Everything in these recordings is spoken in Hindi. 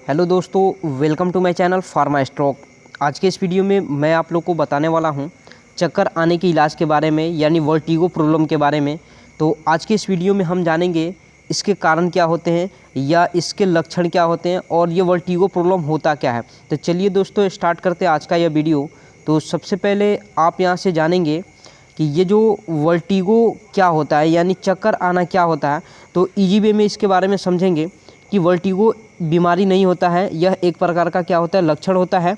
हेलो दोस्तों, welcome to my channel Pharma Stock. आज के इस वीडियो में मैं आप लोग को बताने वाला हूं चक्कर आने के इलाज के बारे में, यानी वर्टिगो प्रॉब्लम के बारे में। तो आज के इस वीडियो में हम जानेंगे इसके कारण क्या होते हैं या इसके लक्षण क्या होते हैं और ये वर्टिगो प्रॉब्लम होता क्या है। तो चलिए दोस्तों, स्टार्ट करते हैं आज का यह वीडियो। तो सबसे पहले आप यहाँ से जानेंगे कि ये जो वर्टिगो क्या होता है, यानी चक्कर आना क्या होता है। तो इजी वे में इसके बारे में समझेंगे कि वर्टिगो बीमारी नहीं होता है, यह एक प्रकार का क्या होता है, लक्षण होता है।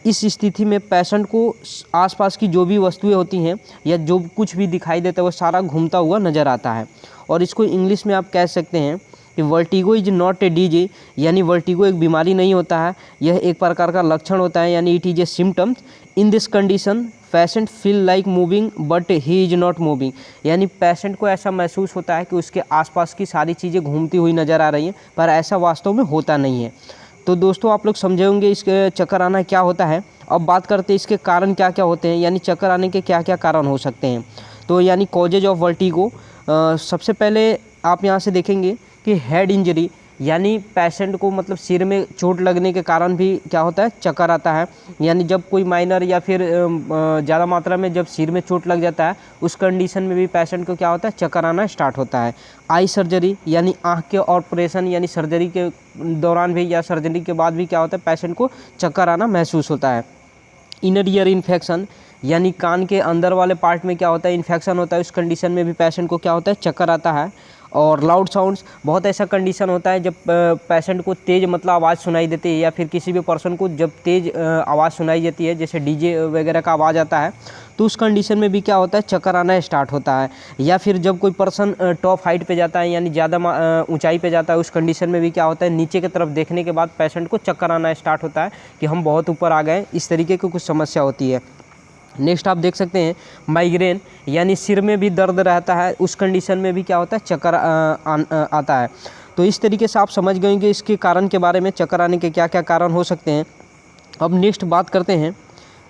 इस स्थिति में पेशेंट को आसपास की जो भी वस्तुएं होती हैं या जो कुछ भी दिखाई देता है वो सारा घूमता हुआ नज़र आता है। और इसको इंग्लिश में आप कह सकते हैं कि vertigo is not a disease, यानी वर्टिगो एक बीमारी नहीं होता है, यह एक प्रकार का लक्षण होता है, यानी it is a symptoms. In this condition patient feel like moving but he is not moving, यानी पेशेंट को ऐसा महसूस होता है कि उसके आसपास की सारी चीज़ें घूमती हुई नज़र आ रही हैं, पर ऐसा वास्तव में होता नहीं है। तो दोस्तों, आप लोग समझेंगे इसके चक्कर आना क्या होता है। अब बात करते हैं इसके कारण क्या क्या होते हैं, यानी चक्कर आने के क्या क्या कारण हो सकते हैं। तो यानी कॉजेज ऑफ वर्टिगो, सबसे पहले आप यहाँ से देखेंगे कि हेड इंजरी, यानी पेशेंट को मतलब सिर में चोट लगने के कारण भी क्या होता है, चक्कर आता है। यानी जब कोई माइनर या फिर ज़्यादा मात्रा में जब सिर में चोट लग जाता है, उस कंडीशन में भी पेशेंट को क्या होता है, चक्कर आना स्टार्ट होता है। आई सर्जरी, यानी आँख के ऑपरेशन यानी सर्जरी के दौरान भी या सर्जरी के बाद भी क्या होता है, पेशेंट को चक्कर आना महसूस होता है। इनर ईयर इन्फेक्शन, यानी कान के अंदर वाले पार्ट में क्या होता है, इन्फेक्शन होता है, उस कंडीशन में भी पेशेंट को क्या होता है, चक्कर आता है। और लाउड साउंड्स, बहुत ऐसा कंडीशन होता है जब पेशेंट को तेज़ मतलब आवाज़ सुनाई देती है, या फिर किसी भी पर्सन को जब तेज़ आवाज़ सुनाई देती है, जैसे डीजे वगैरह का आवाज़ आता है, तो उस कंडीशन में भी क्या होता है, चक्कर आना स्टार्ट होता है। या फिर जब कोई पर्सन टॉप हाइट पे जाता है, यानी ज़्यादा ऊंचाई पे जाता है, उस कंडीशन में भी क्या होता है, नीचे की तरफ देखने के बाद पेशेंट को चक्कर आना स्टार्ट होता है कि हम बहुत ऊपर आ गए, इस तरीके की कुछ समस्या होती है। नेक्स्ट आप देख सकते हैं माइग्रेन, यानी सिर में भी दर्द रहता है, उस कंडीशन में भी क्या होता है, चक्कर आता है। तो इस तरीके से आप समझ गए कि इसके कारण के बारे में, चक्कर आने के क्या क्या कारण हो सकते हैं। अब नेक्स्ट बात करते हैं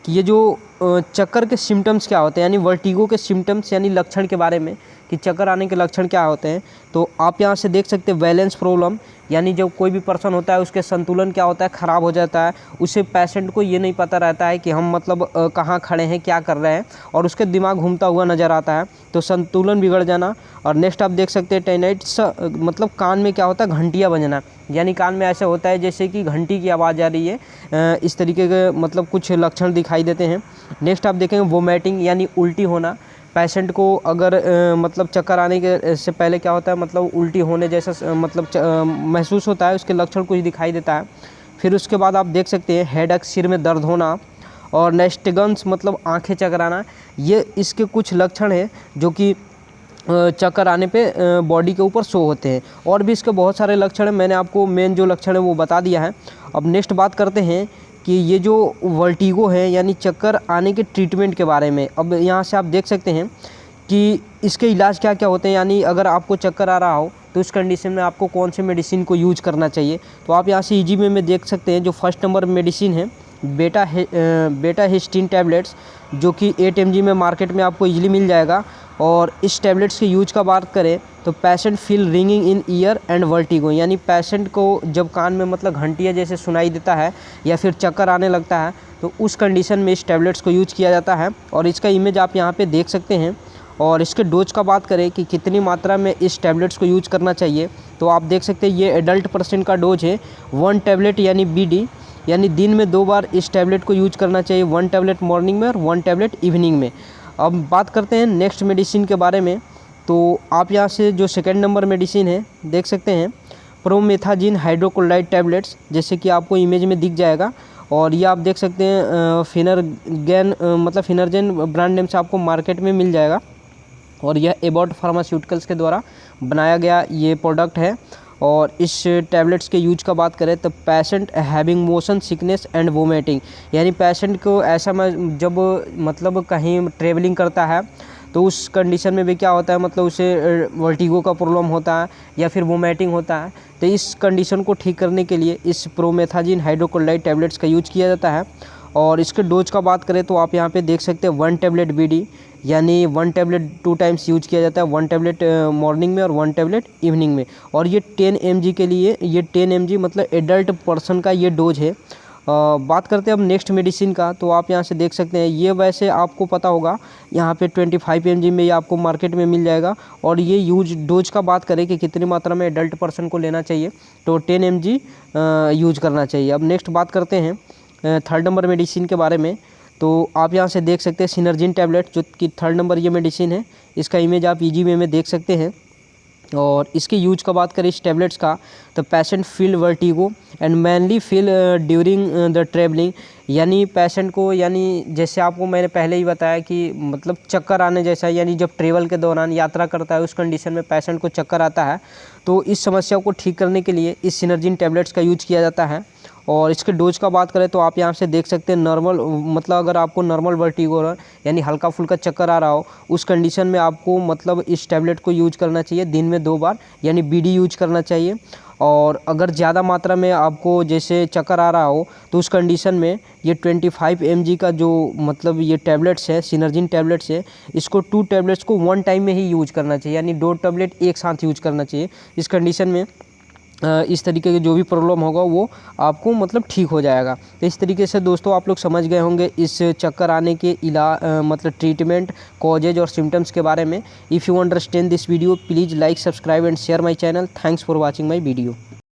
कि ये जो चक्कर के सिम्टम्स क्या होते हैं, यानी वर्टिगो के सिम्टम्स यानी लक्षण के बारे में, कि चक्कर आने के लक्षण क्या होते हैं। तो आप यहाँ से देख सकते हैं बैलेंस प्रॉब्लम, यानी जब कोई भी पर्सन होता है उसके संतुलन क्या होता है, ख़राब हो जाता है। उसे पेशेंट को ये नहीं पता रहता है कि हम मतलब कहाँ खड़े हैं, क्या कर रहे हैं, और उसके दिमाग घूमता हुआ नज़र आता है, तो संतुलन बिगड़ जाना। और नेक्स्ट आप देख सकते हैं टेनाइट्स, मतलब कान में क्या होता है, घंटियाँ बजना, यानी कान में ऐसा होता है जैसे कि घंटी की आवाज़ आ रही है, इस तरीके के मतलब कुछ लक्षण दिखाई देते हैं। नेक्स्ट आप देखेंगे वोमिटिंग, यानी उल्टी होना। पेशेंट को अगर मतलब चक्कर आने के से पहले क्या होता है, मतलब उल्टी होने जैसा मतलब महसूस होता है, उसके लक्षण कुछ दिखाई देता है। फिर उसके बाद आप देख सकते हैं हेडेक, सिर में दर्द होना, और नेस्टिगन्स मतलब आंखें चकराना। ये इसके कुछ लक्षण हैं जो कि चक्कर आने पे बॉडी के ऊपर शो होते हैं। और भी इसके बहुत सारे लक्षण हैं, मैंने आपको मेन जो लक्षण है वो बता दिया है। अब नेक्स्ट बात करते हैं कि ये जो वर्टिगो है यानी चक्कर आने के ट्रीटमेंट के बारे में। अब यहाँ से आप देख सकते हैं कि इसके इलाज क्या क्या होते हैं, यानी अगर आपको चक्कर आ रहा हो तो उस कंडीशन में आपको कौन से मेडिसिन को यूज करना चाहिए। तो आप यहाँ से इजी वे में देख सकते हैं, जो फर्स्ट नंबर मेडिसिन है बेटा हिस्टीन टैबलेट्स, जो कि 8 mg में मार्केट में आपको इजीली मिल जाएगा। और इस टैबलेट्स के यूज का बात करें तो patient feel ringing in year and vertigo, यानी पेशेंट को जब कान में मतलब घंटियाँ जैसे सुनाई देता है या फिर चक्कर आने लगता है, तो उस कंडीशन में इस टैबलेट्स को यूज किया जाता है। और इसका इमेज आप यहाँ पे देख सकते हैं। और इसके डोज का बात करें कि कितनी मात्रा में इस टैबलेट्स को यूज करना चाहिए, तो आप देख सकते हैं ये एडल्ट पर्सन का डोज है 1 टैबलेट, यानी BD, यानी दिन में 2 बार इस टैबलेट को यूज करना चाहिए, 1 टैबलेट मॉर्निंग में और 1 टैबलेट इवनिंग में। अब बात करते हैं नेक्स्ट मेडिसिन के बारे में। तो आप यहाँ से जो सेकेंड नंबर मेडिसिन है देख सकते हैं प्रोमेथाजिन हाइड्रोक्लोराइड टैबलेट्स, जैसे कि आपको इमेज में दिख जाएगा। और ये आप देख सकते हैं फिनरगेन मतलब फिनरजेन ब्रांड नेम से आपको मार्केट में मिल जाएगा। और यह एबॉट फार्मास्यूटिकल्स के द्वारा बनाया गया ये प्रोडक्ट है। और इस टैबलेट्स के यूज का बात करें तो patient having motion sickness and vomiting, यानी पेशेंट को ऐसा जब मतलब कहीं ट्रेवलिंग करता है तो उस कंडीशन में भी क्या होता है, मतलब उसे वर्टिगो का प्रॉब्लम होता है या फिर वोमिटिंग होता है। तो इस कंडीशन को ठीक करने के लिए इस प्रोमेथाजिन हाइड्रोक्लोराइड टैबलेट्स का यूज किया जाता है। और इसके डोज का बात करें तो आप यहाँ पे देख सकते हैं 1 टैबलेट BD, यानी 1 टैबलेट 2 टाइम्स यूज किया जाता है, 1 टैबलेट मॉर्निंग में और 1 टैबलेट इवनिंग में। और ये 10 mg के लिए, ये 10 mg मतलब एडल्ट पर्सन का ये डोज है। बात करते हैं अब नेक्स्ट मेडिसिन का, तो आप यहाँ से देख सकते हैं, ये वैसे आपको पता होगा यहाँ पे 25 mg में ये आपको मार्केट में मिल जाएगा। और ये डोज का बात करें कि कितनी मात्रा में एडल्ट पर्सन को लेना चाहिए, तो 10 mg यूज करना चाहिए। अब नेक्स्ट बात करते हैं थर्ड नंबर मेडिसिन के बारे में। तो आप यहाँ से देख सकते हैं सिनर्जिन टैबलेट, जो कि थर्ड नंबर ये मेडिसिन है। इसका इमेज आप ईजी वे में देख सकते हैं। और इसके यूज का बात करें इस टैबलेट्स का, तो patient feel vertigo and mainly feel during the travelling, यानी पेशेंट को, यानी जैसे आपको मैंने पहले ही बताया कि मतलब चक्कर आने जैसा, यानी जब ट्रेवल के दौरान यात्रा करता है उस कंडीशन में पेशेंट को चक्कर आता है, तो इस समस्या को ठीक करने के लिए इस सिनर्जिन टैबलेट्स का यूज किया जाता है। और इसके डोज का बात करें तो आप यहाँ से देख सकते हैं नॉर्मल, मतलब अगर आपको नॉर्मल वर्टिगो यानी हल्का फुल्का चक्कर आ रहा हो, उस कंडीशन में आपको मतलब इस टैबलेट को यूज करना चाहिए दिन में 2 बार, यानी बीडी यूज करना चाहिए। और अगर ज़्यादा मात्रा में आपको जैसे चक्कर आ रहा हो, तो उस कंडीशन में ये 25 mg का जो मतलब ये टैबलेट्स है, सिनर्जिन टैबलेट्स है, इसको 2 टैबलेट्स को 1 टाइम में ही यूज करना चाहिए, यानी 2 टैबलेट एक साथ यूज करना चाहिए। इस कंडीशन में इस तरीके के जो भी प्रॉब्लम होगा वो आपको मतलब ठीक हो जाएगा। तो इस तरीके से दोस्तों आप लोग समझ गए होंगे इस चक्कर आने के मतलब ट्रीटमेंट, कॉजेज और सिम्टम्स के बारे में। If you understand this video please like, subscribe and share my channel. Thanks for watching my video.